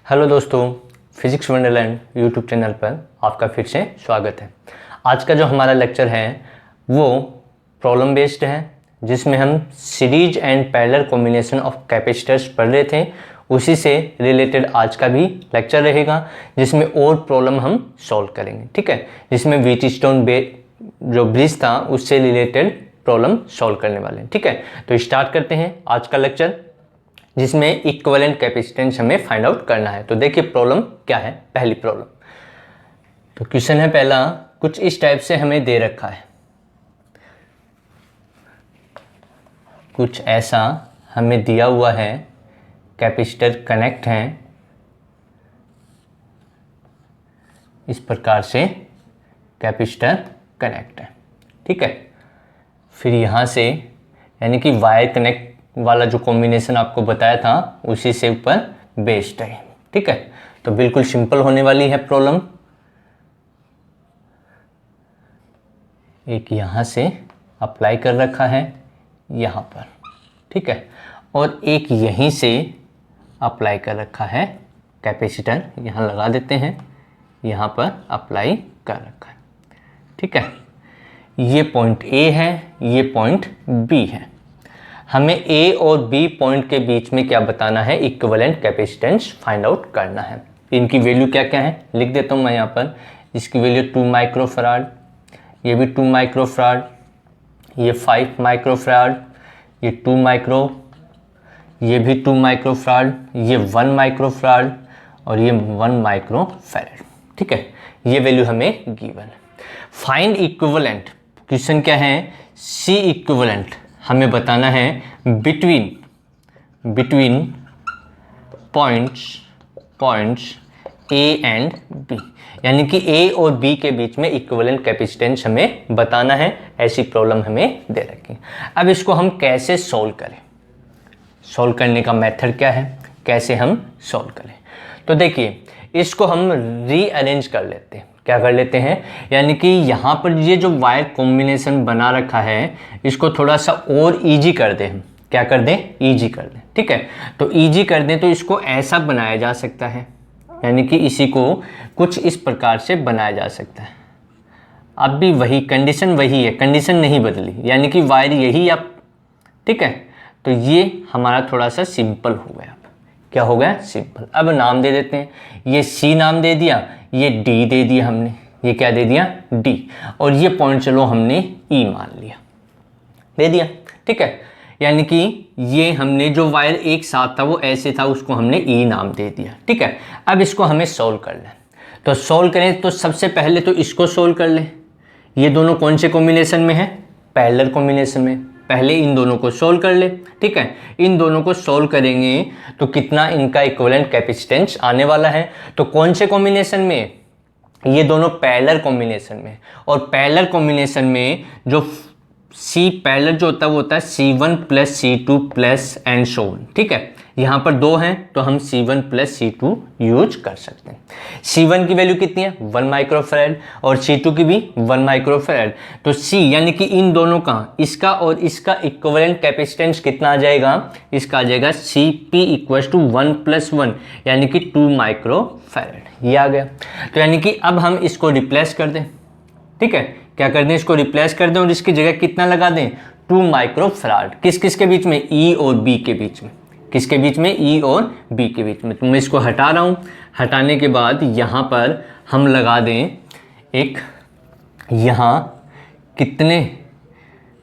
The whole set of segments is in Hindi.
हेलो दोस्तों, फिजिक्स वंडरलैंड यूट्यूब चैनल पर आपका फिर से स्वागत है। आज का जो हमारा लेक्चर है वो प्रॉब्लम बेस्ड है, जिसमें हम series and parallel combination of capacitors पढ़ रहे थे। उसी से रिलेटेड आज का भी लेक्चर रहेगा, जिसमें और प्रॉब्लम हम सॉल्व करेंगे। ठीक है, जिसमें व्हीटस्टोन जो ब्रिज था उससे रिलेटेड प्रॉब्लम सॉल्व करने वाले हैं। ठीक है, तो स्टार्ट करते हैं आज का लेक्चर, जिसमें इक्विवेलेंट कैपेसिटेंस हमें फाइंड आउट करना है। तो देखिए प्रॉब्लम क्या है। पहली प्रॉब्लम, तो क्वेश्चन है पहला, कुछ इस टाइप से हमें दे रखा है, कुछ ऐसा हमें दिया हुआ है, कैपेसिटर कनेक्ट हैं इस प्रकार से, कैपेसिटर कनेक्ट है। ठीक है, फिर यहाँ से यानी कि वायर कनेक्ट वाला जो कॉम्बिनेशन आपको बताया था उसी से ऊपर बेस्ड है। ठीक है, तो बिल्कुल सिंपल होने वाली है प्रॉब्लम। एक यहाँ से अप्लाई कर रखा है यहाँ पर, ठीक है, और एक यहीं से अप्लाई कर रखा है, कैपेसिटर यहाँ लगा देते हैं, यहाँ पर अप्लाई कर रखा है। ठीक है, ये पॉइंट ए है, ये पॉइंट बी है। हमें ए और बी पॉइंट के बीच में क्या बताना है, इक्विवेलेंट कैपेसिटेंस फाइंड आउट करना है। इनकी वैल्यू क्या क्या है लिख देता हूँ मैं यहाँ पर। इसकी वैल्यू 2 माइक्रोफराड, ये भी 2 माइक्रोफराड, ये 5 माइक्रोफराड, ये 2 माइक्रो, ये भी 2 माइक्रोफराड, ये 1 माइक्रोफराड और ये 1 माइक्रोफैराड। ठीक है, ये वैल्यू हमें गिवन है। फाइंड इक्विवेलेंट, क्वेश्चन क्या है, सी इक्विवेलेंट हमें बताना है between points A and B, यानी कि ए और बी के बीच में इक्विवेलेंट कैपेसिटेंस हमें बताना है। ऐसी प्रॉब्लम हमें दे रखी है। अब इसको हम कैसे सॉल्व करें, सॉल्व करने का मेथड क्या है, कैसे हम सॉल्व करें। तो देखिए इसको हम रीअरेंज कर लेते हैं। क्या कर लेते हैं, यानी कि यहाँ पर ये जो वायर कॉम्बिनेशन बना रखा है इसको थोड़ा सा और इजी कर दें हम। क्या कर दें, इजी कर दें। ठीक है, तो इजी कर दें तो इसको ऐसा बनाया जा सकता है, यानी कि इसी को कुछ इस प्रकार से बनाया जा सकता है। अब भी वही कंडीशन वही है, कंडीशन नहीं बदली, यानी कि वायर यही आप। ठीक है, तो ये हमारा थोड़ा सा सिंपल हो गया। क्या हो गया, सिंपल। अब नाम दे देते हैं, ये सी नाम दे दिया, ये डी दे दिया हमने, ये क्या दे दिया, डी, और ये पॉइंट चलो हमने ई मान लिया, दे दिया। ठीक है, यानी कि ये हमने जो वायर एक साथ था वो ऐसे था, उसको हमने ई नाम दे दिया। ठीक है, अब इसको हमें सोल्व करना है। तो सोल्व करें तो सबसे पहले तो इसको सोल्व कर लें। ये दोनों कौन से कॉम्बिनेशन में है, पैरेलल कॉम्बिनेशन में। पहले इन दोनों को सोल्व कर ले। ठीक है, इन दोनों को सोल्व करेंगे तो कितना इनका इक्विवेलेंट कैपेसिटेंस आने वाला है। तो कौन से कॉम्बिनेशन में, ये दोनों पैरेलल कॉम्बिनेशन में, और पैरेलल कॉम्बिनेशन में जो सी पैरेलल जो होता है वो होता है C1 plus C2 plus and so on. ठीक है, यहाँ पर दो हैं तो हम C1 प्लस C2 यूज कर सकते हैं। C1 की वैल्यू कितनी है, 1 माइक्रोफैराड, और C2 की भी 1 माइक्रोफैराड। तो C यानी कि इन दोनों का, इसका और इसका इक्विवेलेंट कैपेसिटेंस कितना आ जाएगा, इसका आ जाएगा CP इक्वल्स टू 1 प्लस 1 यानी कि 2 माइक्रोफैराड। ये आ गया। तो यानी कि अब हम इसको रिप्लेस कर दें। ठीक है, क्या कर दें, इसको रिप्लेस कर दें और इसकी जगह कितना लगा दें, 2 माइक्रोफैराड। किस किस के बीच में, ई और बी के बीच में। किसके बीच में, ई और बी के बीच में। तो मैं इसको हटा रहा हूँ। हटाने के बाद यहाँ पर हम लगा दें एक, यहाँ कितने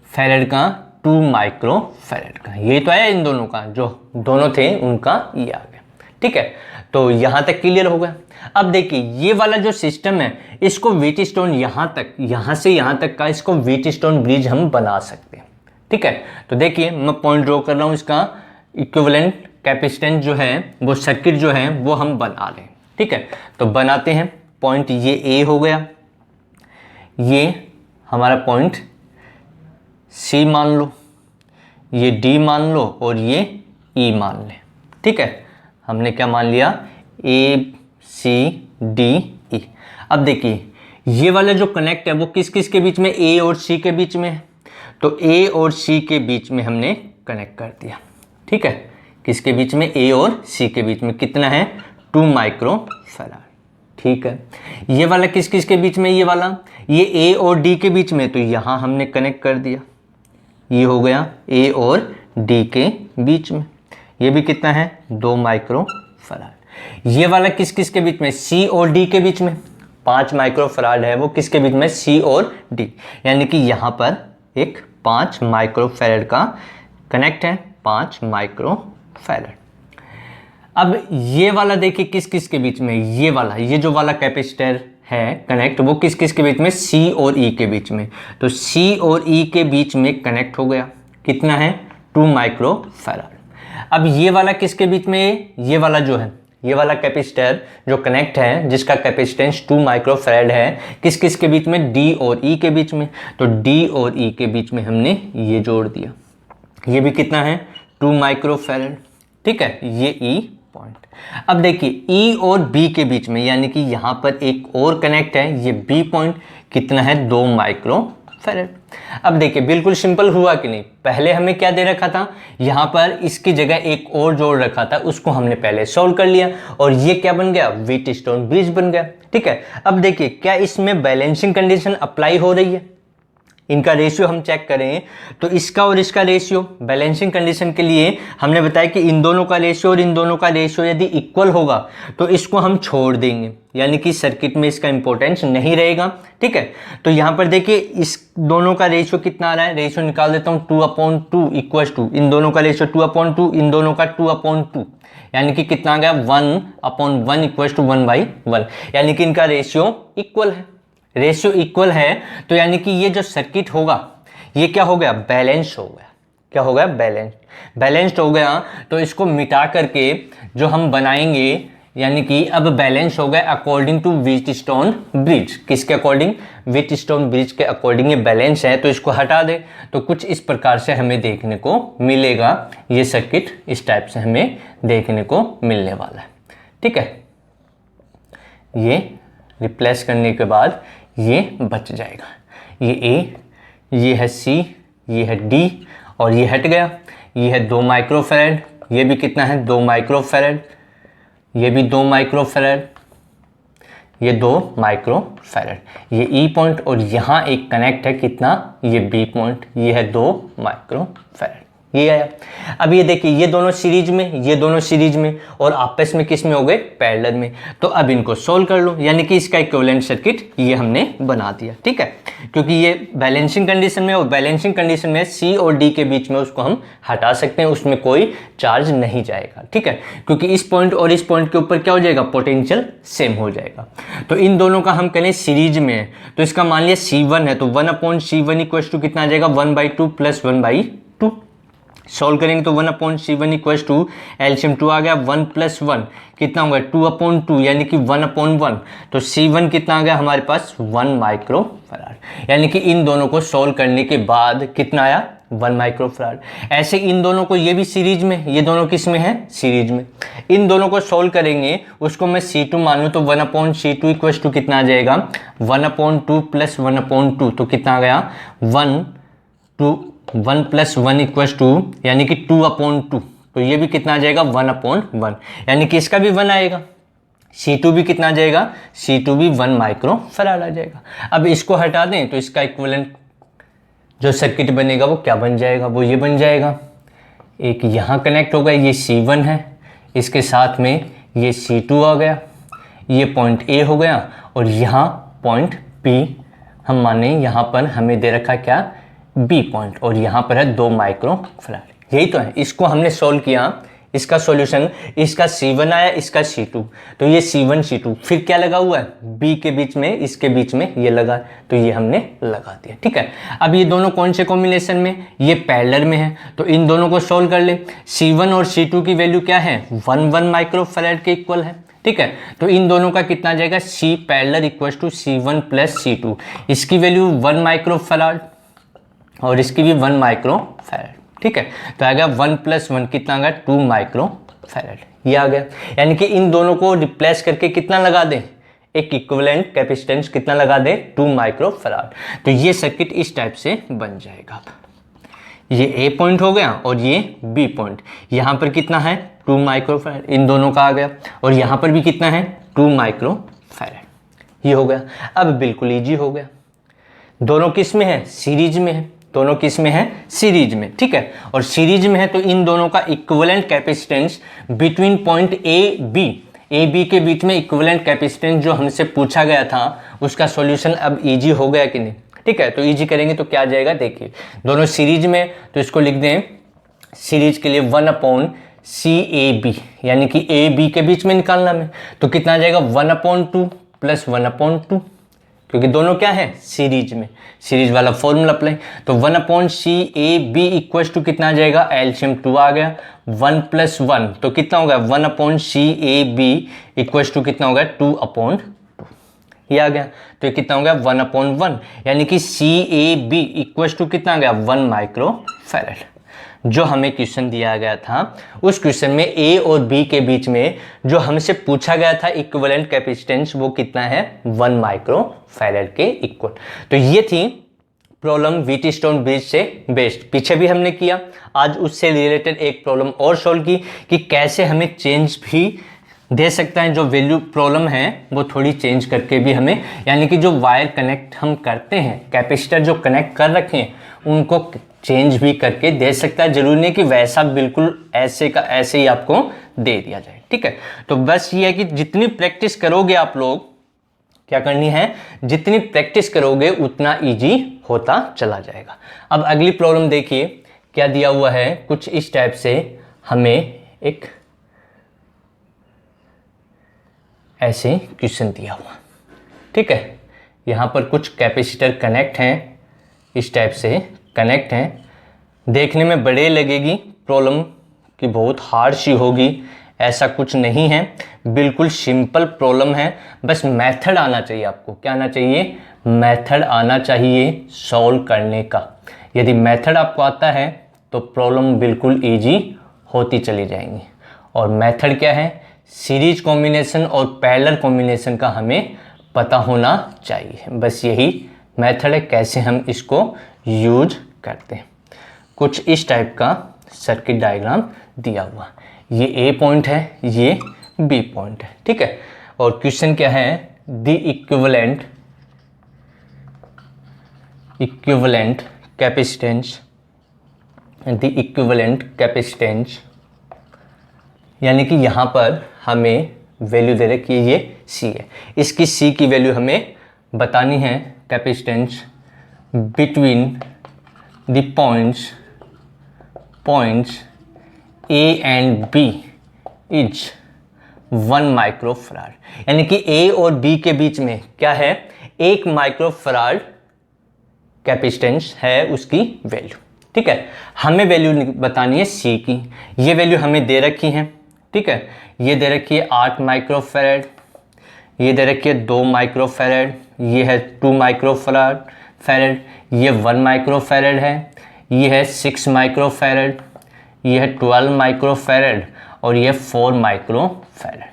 फैराड का, 2 माइक्रोफैराड का। ये तो है इन दोनों का, जो दोनों थे उनका ये आ गया। ठीक है, तो यहाँ तक क्लियर हो गया। अब देखिए ये वाला जो सिस्टम है, इसको व्हीटस्टोन यहाँ तक, यहाँ से यहाँ तक का, इसको व्हीटस्टोन ब्रिज हम बना सकते हैं। ठीक है, तो देखिए मैं पॉइंट ड्रॉ कर रहा हूँ, इसका इक्विवेलेंट कैपेसिटेंस जो है वो सर्किट जो है वो हम बना लें। ठीक है, तो बनाते हैं। पॉइंट ये ए हो गया, ये हमारा पॉइंट सी मान लो, ये डी मान लो और ये ई मान लें। ठीक है, हमने क्या मान लिया, ए सी डी ई। अब देखिए ये वाला जो कनेक्ट है वो किस किस के बीच में, ए और सी के बीच में है। तो ए और सी के बीच में हमने कनेक्ट कर दिया। ठीक है, किसके बीच में, ए और सी के बीच में। कितना है, 2 माइक्रो फैराड। ठीक है, ये वाला किस किस के बीच में, ये वाला ये ए और डी के बीच में, तो यहाँ हमने कनेक्ट कर दिया, ये हो गया ए और डी के बीच में। ये भी कितना है 2 माइक्रो फैराड। ये वाला किस किस के बीच में, सी और डी के बीच में 5 माइक्रो फैराड है, वो किसके बीच में, सी और डी, यानी कि यहाँ पर एक 5 माइक्रो फैराड का कनेक्ट है, 5 माइक्रो फैराड। अब ये वाला देखिए किस किस के बीच में, ये वाला, ये जो वाला कैपेसिटर है कनेक्ट, वो किस किस के बीच में, सी और ई के बीच में। तो सी और ई के बीच में कनेक्ट हो गया, कितना है 2 माइक्रो फैराड। अब ये वाला किसके बीच में, ये वाला जो है, ये वाला कैपेसिटर जो कनेक्ट है जिसका कैपेसिटेंस 2 माइक्रो फैराड है, किस किस के बीच में, डी और ई के बीच में। तो डी और ई के बीच में हमने ये जोड़ दिया, ये भी कितना है 2 माइक्रो फैराड। ठीक है, ये ई पॉइंट। अब देखिए ई और बी के बीच में, यानी कि यहाँ पर एक और कनेक्ट है, ये बी पॉइंट कितना है 2 माइक्रो फैराड। अब देखिए बिल्कुल सिंपल हुआ कि नहीं, पहले हमें क्या दे रखा था, यहाँ पर इसकी जगह एक और जोड़ रखा था, उसको हमने पहले सॉल्व कर लिया और ये क्या बन गया, व्हीटस्टोन ब्रिज बन गया। ठीक है, अब देखिए क्या इसमें बैलेंसिंग कंडीशन अप्लाई हो रही है, इनका रेशियो हम चेक करें तो इसका और इसका रेशियो बैलेंसिंग कंडीशन के लिए हमने बताया कि इन दोनों का रेशियो और इन दोनों का रेशियो यदि इक्वल होगा तो इसको हम छोड़ देंगे, यानी कि सर्किट में इसका इंपॉर्टेंस नहीं रहेगा। ठीक है, तो यहाँ पर देखिए इस दोनों का रेशियो कितना आ रहा है, रेशियो निकाल देता हूँ 2/2 इक्वल्स टू, इन दोनों का रेशियो 2/2, इन दोनों का 2/2, यानी कि कितना आ गया 1/1 इक्वल्स टू 1/1, यानी कि इनका रेशियो इक्वल है। रेशियो इक्वल है तो यानी कि ये जो सर्किट होगा ये क्या हो गया, बैलेंस हो गया। क्या हो गया, बैलेंस्ड हो गया। तो इसको मिटा करके जो हम बनाएंगे, यानी कि अब बैलेंस हो गया अकॉर्डिंग टू व्हीटस्टोन ब्रिज। किसके अकॉर्डिंग, व्हीटस्टोन ब्रिज के अकॉर्डिंग ये बैलेंस है, तो इसको हटा दे तो कुछ इस प्रकार से हमें देखने को मिलेगा। ये सर्किट इस टाइप से हमें देखने को मिलने वाला है। ठीक है, ये रिप्लेस करने के बाद ये बच जाएगा, ये ए, ये है सी, ये है डी और ये हट गया। ये है 2 माइक्रो फैराड, ये भी कितना है 2 माइक्रो फैराड, ये भी 2 माइक्रो फैराड, ये 2 माइक्रो फैराड। ये ई पॉइंट और यहाँ एक कनेक्ट है कितना, ये बी पॉइंट, ये है 2 माइक्रो फैराड। ये आया। अब ये देखिए ये दोनों सीरीज में, ये दोनों सीरीज में और आपस में किस में हो गए, पैरेलल में। तो अब इनको सोल्व कर लो, यानी कि इसका इक्विवेलेंट सर्किट ये हमने बना दिया। ठीक है, क्योंकि ये बैलेंसिंग कंडीशन में और बैलेंसिंग कंडीशन में सी और डी के बीच में उसको हम हटा सकते हैं, उसमें कोई चार्ज नहीं जाएगा। ठीक है, क्योंकि इस पॉइंट और इस पॉइंट के ऊपर क्या हो जाएगा, पोटेंशियल सेम हो जाएगा। तो इन दोनों का हम करें सीरीज में है, तो इसका मान लिया C1 है, तो 1/C1 इक्वल टू कितना आ जाएगा 1/2 प्लस 1/2। सॉल्व करेंगे तो 1/C1 इक्वल टू एलसीएम 2 आ गया, 1 प्लस 1 कितना होगा 2/2, यानी कि 1/1। तो C1 कितना आ गया हमारे पास 1 माइक्रो फैराड, यानी कि इन दोनों को सॉल्व करने के बाद कितना आया 1 माइक्रो फैराड। ऐसे इन दोनों को, ये भी सीरीज में, ये दोनों किस में है, सीरीज में। इन दोनों को सॉल्व करेंगे, उसको मैं C2 मानूं तो 1/C2 इक्वल टू कितना आ जाएगा 1/2 प्लस 1/2, तो कितना आ गया 1 प्लस 1 इक्वल टू, यानी कि 2/2। तो ये भी कितना आ जाएगा 1/1, यानी कि इसका भी 1 आएगा। C2 भी कितना आ जाएगा, C2 भी 1 माइक्रो फैराड आ जाएगा। अब इसको हटा दें तो इसका इक्विवेलेंट जो सर्किट बनेगा वो क्या बन जाएगा, वो ये बन जाएगा। एक यहाँ कनेक्ट होगा, ये C1 है, इसके साथ में ये C2 आ गया, ये पॉइंट A हो गया और यहाँ पॉइंट B हम माने, यहाँ पर हमें दे रखा क्या B पॉइंट, और यहाँ पर है 2 माइक्रो फैराड। यही तो है, इसको हमने सॉल्व किया, इसका सॉल्यूशन, इसका C1 आया, इसका C2, तो ये C1 C2 फिर क्या लगा हुआ है B के बीच में, इसके बीच में ये लगा, तो ये हमने लगा दिया। ठीक है, अब ये दोनों कौन से कॉम्बिनेशन में, ये पैरेलल में है, तो इन दोनों को सॉल्व कर ले। C1 और C2 की वैल्यू क्या है 1 माइक्रो फैराड के इक्वल है। ठीक है, तो इन दोनों का कितना आ जाएगा C parallel equal to C1 plus C2, इसकी वैल्यू 1 माइक्रो फैराड और इसकी भी 1 माइक्रो फैराड। ठीक है, तो आ गया 1 प्लस 1 कितना आ गया 2 माइक्रो फैराड, ये आ गया। यानी कि इन दोनों को रिप्लेस करके कितना लगा दें, एक इक्विवेलेंट कैपेसिटेंस कितना लगा दें 2 माइक्रो फैराड। तो ये सर्किट इस टाइप से बन जाएगा। ये ए पॉइंट हो गया और ये बी पॉइंट। यहाँ पर कितना है 2 माइक्रोफैराड, इन दोनों का आ गया। और यहाँ पर भी कितना है 2 माइक्रोफैराड, ये हो गया। अब बिल्कुल इजी हो गया। दोनों किस में है, सीरीज में है। दोनों किस में है, सीरीज में, ठीक है। और सीरीज में है तो इन दोनों का equivalent capacitance between point A B के बीच में इक्विवेलेंट कैपेसिटेंस जो हमसे पूछा गया था उसका सॉल्यूशन अब इजी हो गया कि नहीं, ठीक है। तो इजी करेंगे तो क्या आ जाएगा, देखिए दोनों सीरीज में, तो इसको लिख दें सीरीज के लिए 1/CAB, यानी कि ए बी के बीच में निकालना में, तो कितना आ जाएगा 1/2 + 1/2, क्योंकि दोनों क्या है सीरीज में, सीरीज वाला फॉर्मूला अप्लाई। तो 1/CAB इक्वल टू कितना आ जाएगा, एलसीएम 2 आ गया, 1 + 1 तो कितना होगा 1/CAB इक्वल टू कितना होगा 2/2, ये आ गया। तो ये कितना हो गया 1/1, यानी कि CAB इक्वल टू कितना आ गया 1 माइक्रोफैराड। जो हमें क्वेश्चन दिया गया था उस क्वेश्चन में ए और बी के बीच में जो हमसे पूछा गया था इक्विवेलेंट कैपेसिटेंस वो कितना है 1 माइक्रोफैराड के इक्वल। तो ये थी प्रॉब्लम व्हीटस्टोन ब्रिज से बेस्ड, पीछे भी हमने किया। आज उससे रिलेटेड एक प्रॉब्लम और सॉल्व की कि कैसे हमें चेंज भी दे सकता है, जो वैल्यू प्रॉब्लम है वो थोड़ी चेंज करके भी हमें, यानी कि जो वायर कनेक्ट हम करते हैं, कैपेसिटर जो कनेक्ट कर रखे हैं उनको चेंज भी करके दे सकता है। जरूरी नहीं कि वैसा बिल्कुल ऐसे का ऐसे ही आपको दे दिया जाए, ठीक है। तो बस ये है कि जितनी प्रैक्टिस करोगे आप लोग, क्या करनी है, जितनी प्रैक्टिस करोगे उतना इजी होता चला जाएगा। अब अगली प्रॉब्लम देखिए क्या दिया हुआ है, कुछ इस टाइप से हमें एक ऐसे क्वेश्चन दिया हुआ, ठीक है। यहाँ पर कुछ कैपेसिटर कनेक्ट हैं, इस टाइप से कनेक्ट हैं। देखने में बड़े लगेगी प्रॉब्लम कि बहुत हार्ड सी होगी, ऐसा कुछ नहीं है, बिल्कुल सिंपल प्रॉब्लम है। बस मेथड आना चाहिए आपको, क्या आना चाहिए, मेथड आना चाहिए सॉल्व करने का। यदि मेथड आपको आता है तो प्रॉब्लम बिल्कुल इजी होती चली जाएंगी। और मेथड क्या है, सीरीज कॉम्बिनेशन और पैरेलल कॉम्बिनेशन का हमें पता होना चाहिए। बस यही मेथड है, कैसे हम इसको यूज करते हैं। कुछ इस टाइप का सर्किट डायग्राम दिया हुआ, ये ए पॉइंट है, ये बी पॉइंट है, ठीक है। और क्वेश्चन क्या है, द इक्विवेलेंट कैपेसिटेंस, यानी कि यहाँ पर हमें वैल्यू दे रखी है, ये सी है, इसकी सी की वैल्यू हमें बतानी है। Capacitance between the points A and B is 1 microfarad, यानी कि ए और बी के बीच में क्या है, 1 माइक्रोफैराड कैपेसिटेंस है, उसकी वैल्यू, ठीक है। हमें वैल्यू बतानी है सी की, ये वैल्यू हमें दे रखी है, ठीक है। ये दे रखी है 8 माइक्रोफैराड, ये दे रखी है 2 माइक्रोफैराड, ये है 2 माइक्रोफैराड, ये 1 माइक्रोफैराड है, ये है 6 माइक्रोफैराड, ये है 12 माइक्रोफैराड और ये 4 माइक्रोफैराड,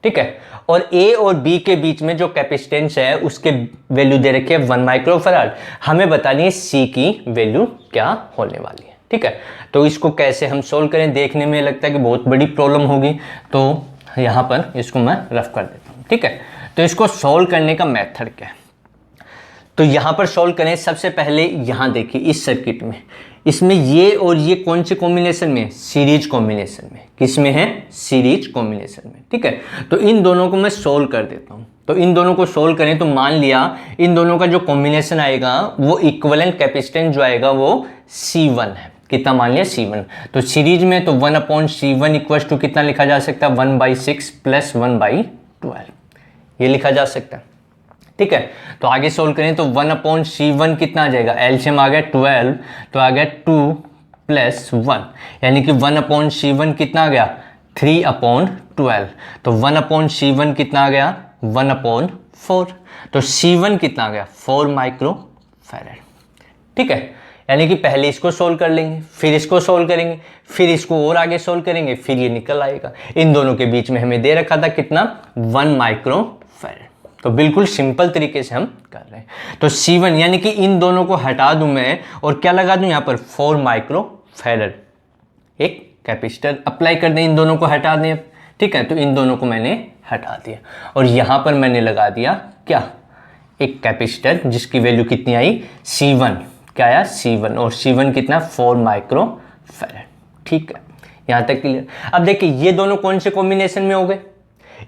ठीक है। और ए और बी के बीच में जो कैपेसिटेंस है उसके वैल्यू दे रखी है 1 माइक्रोफैराड। हमें बतानी है सी की वैल्यू क्या होने वाली है, ठीक है। तो इसको कैसे हम सोल्व करें, देखने में लगता है कि बहुत बड़ी प्रॉब्लम होगी, तो यहाँ पर इसको मैं रफ कर देता हूँ, ठीक है। तो इसको सोल्व करने का मेथड क्या है, तो यहाँ पर सोल्व करें। सबसे पहले यहाँ देखिए इस सर्किट में, इसमें ये और ये कौन से कॉम्बिनेशन में, सीरीज कॉम्बिनेशन में, किस में है, सीरीज कॉम्बिनेशन में, ठीक है। तो इन दोनों को मैं सोल्व कर देता हूँ। तो इन दोनों को सोल्व करें तो मान लिया इन दोनों का जो कॉम्बिनेशन आएगा वो इक्विवेलेंट कैपेसिटेंस जो आएगा वो C1 है, कितना मान लिया C1। तो सीरीज में तो 1/C1 इक्वल टू कितना लिखा जा सकता है, 1/6 + 1/12, ये लिखा जा सकता है, ठीक है। तो आगे सोल्व करें तो 1/C1 कितना आ जाएगा, एलसीएम आ गया 12, तो आ गया 2 + 1, यानी कि 1/C1 कितना आ गया 3/12, तो 1/C1 कितना आ गया 1/4, तो C1 कितना आ गया 4 माइक्रोफैराड, ठीक है। यानी कि पहले इसको सोल्व कर लेंगे, फिर इसको सोल्व करेंगे, फिर इसको और आगे सोल्व करेंगे, फिर ये निकल आएगा। इन दोनों के बीच में हमें दे रखा था कितना 1 माइक्रोफैराड, तो बिल्कुल सिंपल तरीके से हम कर रहे हैं। तो C1 यानी कि इन दोनों को हटा दूं मैं और क्या लगा दूं यहाँ पर 4 माइक्रोफैरड, एक कैपेसिटर अप्लाई कर दें, इन दोनों को हटा दें। ठीक है, तो इन दोनों को मैंने हटा दिया और यहाँ पर मैंने लगा दिया क्या, एक कैपेसिटर जिसकी वैल्यू कितनी आई C1, क्या आया C1, और C1 कितना 4 माइक्रोफैरड। ठीक है, यहाँ तक क्लियर। अब देखिए ये दोनों कौन से कॉम्बिनेशन में हो गए,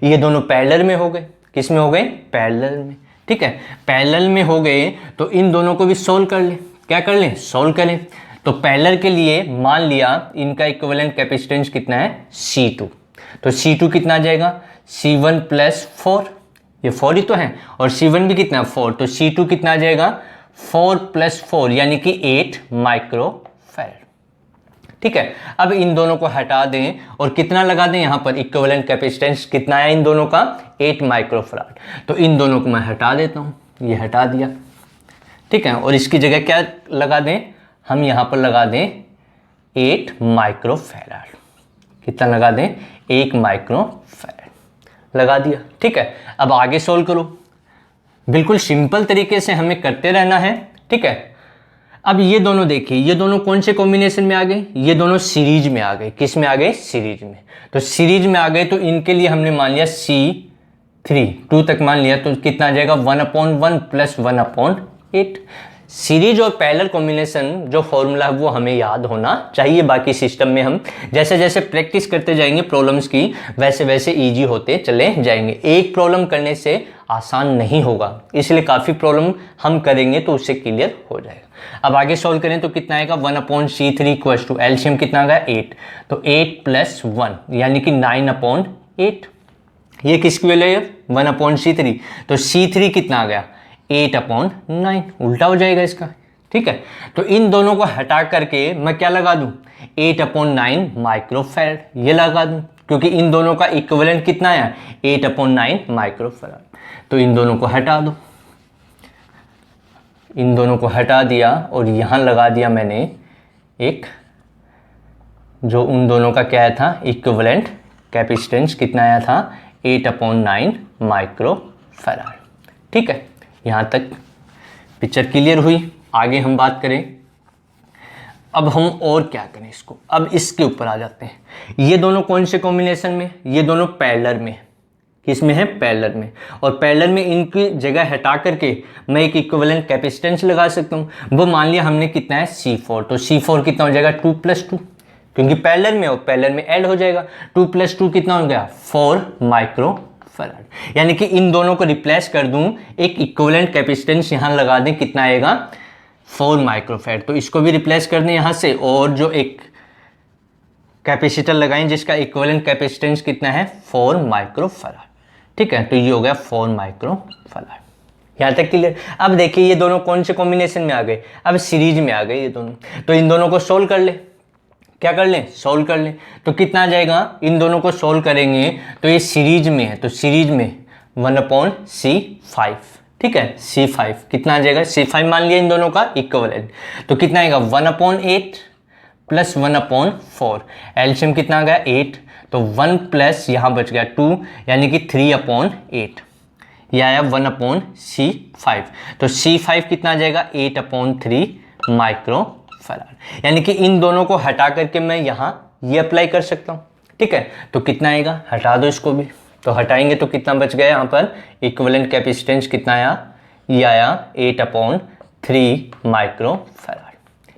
ये दोनों पैरेलल में हो गए। किस में हो गए, पैरेलल में। ठीक है, पैरेलल में हो गए तो इन दोनों को भी सोल्व कर लें। क्या कर लें, सोल्व करें। तो पैरेलल के लिए मान लिया इनका इक्विवेलेंट कैपेसिटेंस कितना है C2, तो C2 कितना आ जाएगा C1 प्लस 4, ये 4 ही तो है, और C1 भी कितना 4, तो C2 कितना आ जाएगा 4 प्लस 4 यानी कि 8 माइक्रोफैरड। ठीक है, अब इन दोनों को हटा दें और कितना लगा दें यहाँ पर, इक्विवेलेंट कैपेसिटेंस कितना है इन दोनों का 8 माइक्रोफैरड। तो इन दोनों को मैं हटा देता हूँ, ये हटा दिया। ठीक है, और इसकी जगह क्या लगा दें, हम यहाँ पर लगा दें 8 माइक्रोफैरड। कितना लगा दें, 1 माइक्रोफैरड लगा दिया। ठीक है, अब आगे सोल्व करो, बिल्कुल सिंपल तरीके से हमें करते रहना है। ठीक है, अब ये दोनों देखिए, ये दोनों कौन से कॉम्बिनेशन में आ गए, ये दोनों सीरीज में आ गए। किस में आ गए, सीरीज में। तो सीरीज में आ गए तो इनके लिए हमने मान लिया C3 2 तक मान लिया, तो कितना आ जाएगा 1/1 प्लस 1/8। सीरीज और पैरेलल कॉम्बिनेशन जो फॉर्मूला है वो हमें याद होना चाहिए। बाकी सिस्टम में हम जैसे जैसे प्रैक्टिस करते जाएंगे प्रॉब्लम्स की, वैसे वैसे इजी होते चले जाएंगे। एक प्रॉब्लम करने से आसान नहीं होगा, इसलिए काफ़ी प्रॉब्लम हम करेंगे तो उससे क्लियर हो जाएगा। अब आगे सॉल्व करें तो कितना आएगा 1/C3 इक्वल्स टू एलसीएम कितना आ गया 8, तो 8 प्लस 1 यानी कि 9/8। ये किसकी वैल्यू है 1/C3, तो C3 कितना आ गया 8/9, उल्टा हो जाएगा इसका। ठीक है, तो इन दोनों को हटा करके मैं क्या लगा दूं 8/9 माइक्रोफैरड, ये लगा दूं क्योंकि इन दोनों का इक्विवेलेंट कितना है 8/9 माइक्रोफैरड। तो इन दोनों को हटा दो, इन दोनों को हटा दिया और यहाँ लगा दिया मैंने एक, जो उन दोनों का क्या आया था इक्विवेलेंट कैपेसिटेंस कितना आया था 8/9 माइक्रोफैरड। ठीक है, यहाँ तक पिक्चर क्लियर हुई। आगे हम बात करें, अब हम और क्या करें इसको, अब इसके ऊपर आ जाते हैं। ये दोनों कौन से कॉम्बिनेशन में, ये दोनों पैरेलल में। किस में है, पैरेलल में। और पैरेलल में इनकी जगह हटा करके मैं एक इक्विवेलेंट कैपेसिटेंस लगा सकता हूँ। वो मान लिया हमने कितना है C4, तो C4 कितना हो जाएगा 2 + 2, क्योंकि पैरेलल में हो, पैरेलल में ऐड हो जाएगा। 2 + 2 कितना हो गया 4 माइक्रोफैरड। यानी कि इन दोनों को रिप्लेस कर दूं, एक इक्विवेलेंट कैपेसिटेंस यहाँ लगा दें, कितना आएगा 4 माइक्रोफैरड। तो इसको भी रिप्लेस कर दें यहाँ से, और जो एक कैपेसिटर लगाएं जिसका इक्विवेलेंट कैपेसिटेंस कितना है 4 माइक्रोफैरड। ठीक है, तो ये हो गया 4 माइक्रोफैरड। यहाँ तक क्लियर। अब देखिए ये दोनों कौन से कॉम्बिनेशन में आ गए, अब सीरीज में आ गए ये दोनों। तो इन दोनों को सोल्व कर ले, क्या कर लें, सोल्व कर लें। तो कितना आ जाएगा, इन दोनों को सोल्व करेंगे तो ये सीरीज में है, तो सीरीज में 1/C5। ठीक है, C5 कितना आ जाएगा, C5 मान लिया इन दोनों का इक्विवेलेंट, तो कितना आएगा 1/8 प्लस 1/4। एलसीएम कितना आ गया 8, तो 1 प्लस यहाँ बच गया 2 यानी कि 3/8। यह आया 1/C5, तो C5 कितना आ जाएगा 8/3 माइक्रोफैरड। यानी कि इन दोनों को हटा करके मैं यहाँ ये अप्लाई कर सकता हूँ। ठीक है, तो कितना आएगा, हटा दो इसको भी, तो हटाएंगे तो कितना बच गया यहाँ पर इक्विवेलेंट कैपेसिटेंस कितना आया, ये आया 8/3 माइक्रोफैरड।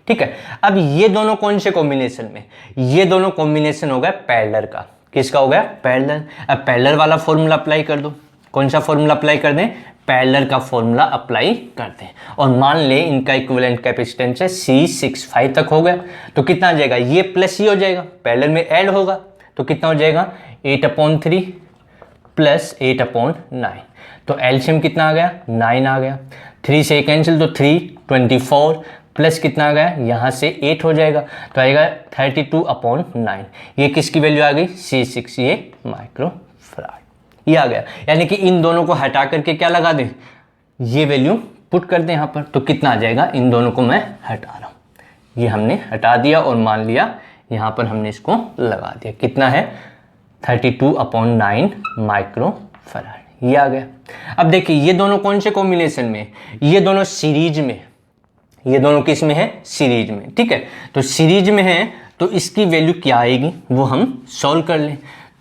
ठीक है, अब ये दोनों कौन से कॉम्बिनेशन में, ये दोनों कॉम्बिनेशन हो गया पैरेलल का। किसका हो गया, पैरेलल। अब पैरेलल वाला फॉर्मूला अप्लाई कर दो। कौन सा फॉर्मूला अप्लाई कर दें, पैरेलल का फॉर्मूला अप्लाई करते हैं। और मान ले इनका इक्विवेलेंट कैपेसिटेंस है C65 तक हो गया, तो कितना आ जाएगा, ये प्लस ही हो जाएगा, पैरेलल में ऐड होगा, तो कितना हो जाएगा 8/3 प्लस 8/9। तो एलसीएम कितना आ गया 9 आ गया, 3 से कैंसिल, तो 3 24 प्लस कितना आ गया, यहाँ से 8 हो जाएगा, तो आएगा 32/9। ये किसकी वैल्यू आ गई C6, ये माइक्रोफैरड, ये आ गया। यानी कि इन दोनों को हटा करके क्या लगा दें, ये वैल्यू पुट कर दें यहाँ पर, तो कितना आ जाएगा, इन दोनों को मैं हटा रहा हूँ, ये हमने हटा दिया और मान लिया यहाँ पर हमने इसको लगा दिया, कितना है 32/9 माइक्रोफैरड। ये आ गया। अब देखिए ये दोनों कौन से कॉम्बिनेशन में, ये दोनों सीरीज में, ये दोनों किस में है, सीरीज में, ठीक है। तो सीरीज में है तो इसकी वैल्यू क्या आएगी वो हम सॉल्व कर लें।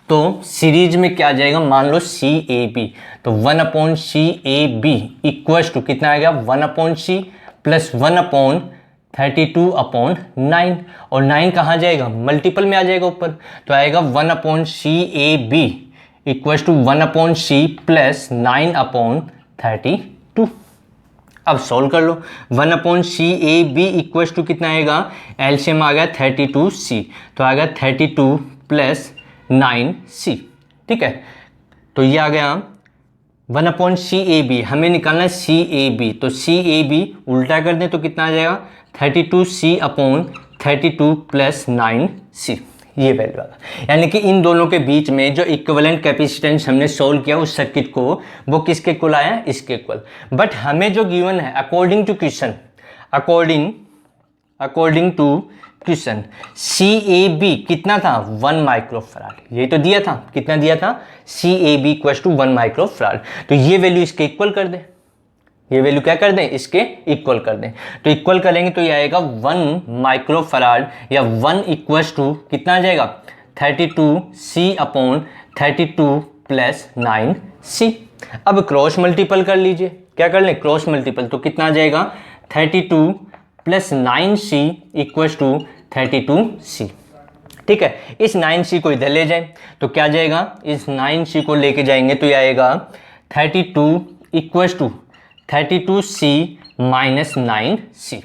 तो सीरीज में क्या आ जाएगा, मान लो सी ए बी, तो 1/CAB इक्वल्स टू कितना आएगा, 1/C प्लस 1/32/9, और 9 कहाँ जाएगा, मल्टीपल में आ जाएगा ऊपर, तो आएगा 1/CAB equals to 1/C plus 9/32। अब सॉल्व कर लो, 1/CAB इक्वल्स टू कितना आएगा, एलसीएम आ गया 32C, तो आ गया 32 प्लस 9C, ठीक है। तो ये आ गया 1/CAB, हमें निकालना है CAB, तो CAB उल्टा कर दें तो कितना आ जाएगा, 32C/32 प्लस 9C, ये वैल्यू आ गया। यानी कि इन दोनों के बीच में जो इक्विवेलेंट कैपेसिटेंस हमने सोल्व किया उस सर्किट को, वो किसके इक्वल आया, इसके इक्वल। बट हमें जो गिवन है according to question, according to question CAB कितना था, 1 माइक्रोफराड, ये तो दिया था, कितना दिया था, CAB इक्वल टू 1 माइक्रोफराड, तो ये वैल्यू इसके इक्वल कर दें, ये वैल्यू क्या कर दें, इसके इक्वल कर दें। तो इक्वल करेंगे तो ये आएगा 1 माइक्रोफराड या 1 इक्वल्स टू कितना आ जाएगा, 32C/32 प्लस 9C। अब क्रॉस मल्टीपल कर लीजिए, क्या कर लें, क्रॉस मल्टीपल, तो कितना आ जाएगा, 32 plus 9C equals to 32C, ठीक है। इस 9C को इधर ले जाएं तो क्या जाएगा, इस 9C को लेके जाएंगे तो ये आएगा 32 equals to 32C minus 9C।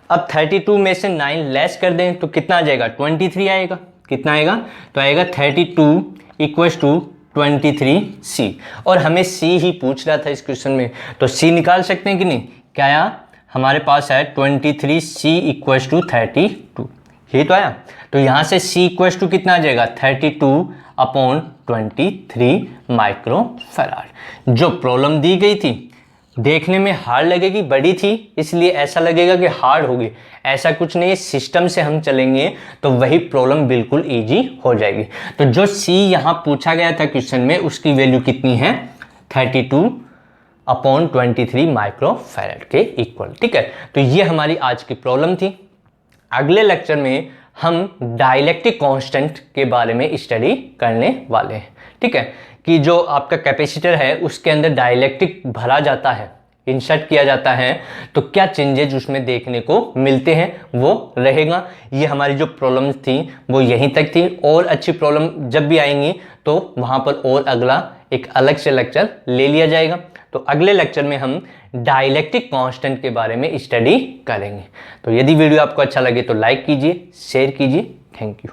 अब 32 में से 9 लेस कर दें तो कितना आ जाएगा, 23 आएगा, कितना आएगा, तो आएगा 32 इक्वल्स टू 23C, और हमें C ही पूछ रहा था इस क्वेश्चन में, तो C निकाल सकते हैं कि नहीं, क्या आया हमारे पास है 23C इक्वल्स टू 32, ये तो आया। तो यहाँ से C इक्वल्स टू कितना आ जाएगा, 32/23 माइक्रोफराड। जो प्रॉब्लम दी गई थी देखने में हार्ड लगेगी, बड़ी थी इसलिए ऐसा लगेगा कि हार्ड होगी, ऐसा कुछ नहीं है। सिस्टम से हम चलेंगे तो वही प्रॉब्लम बिल्कुल इजी हो जाएगी। तो जो C यहाँ पूछा गया था क्वेश्चन में उसकी वैल्यू कितनी है, 32/23 माइक्रोफैराड के इक्वल, ठीक है। तो ये हमारी आज की प्रॉब्लम थी। अगले लेक्चर में हम डाइलेक्ट्रिक कांस्टेंट के बारे में स्टडी करने वाले हैं, ठीक है, कि जो आपका कैपेसिटर है उसके अंदर डाइलेक्ट्रिक भरा जाता है, इंसर्ट किया जाता है, तो क्या चेंजेज उसमें देखने को मिलते हैं वो रहेगा। ये हमारी जो प्रॉब्लम थी वो यहीं तक थी, और अच्छी प्रॉब्लम जब भी आएंगी तो वहाँ पर और अगला एक अलग से लेक्चर ले लिया जाएगा। तो अगले लेक्चर में हम डाइलेक्ट्रिक कांस्टेंट के बारे में स्टडी करेंगे। तो यदि वीडियो आपको अच्छा लगे तो लाइक कीजिए, शेयर कीजिए। Thank you.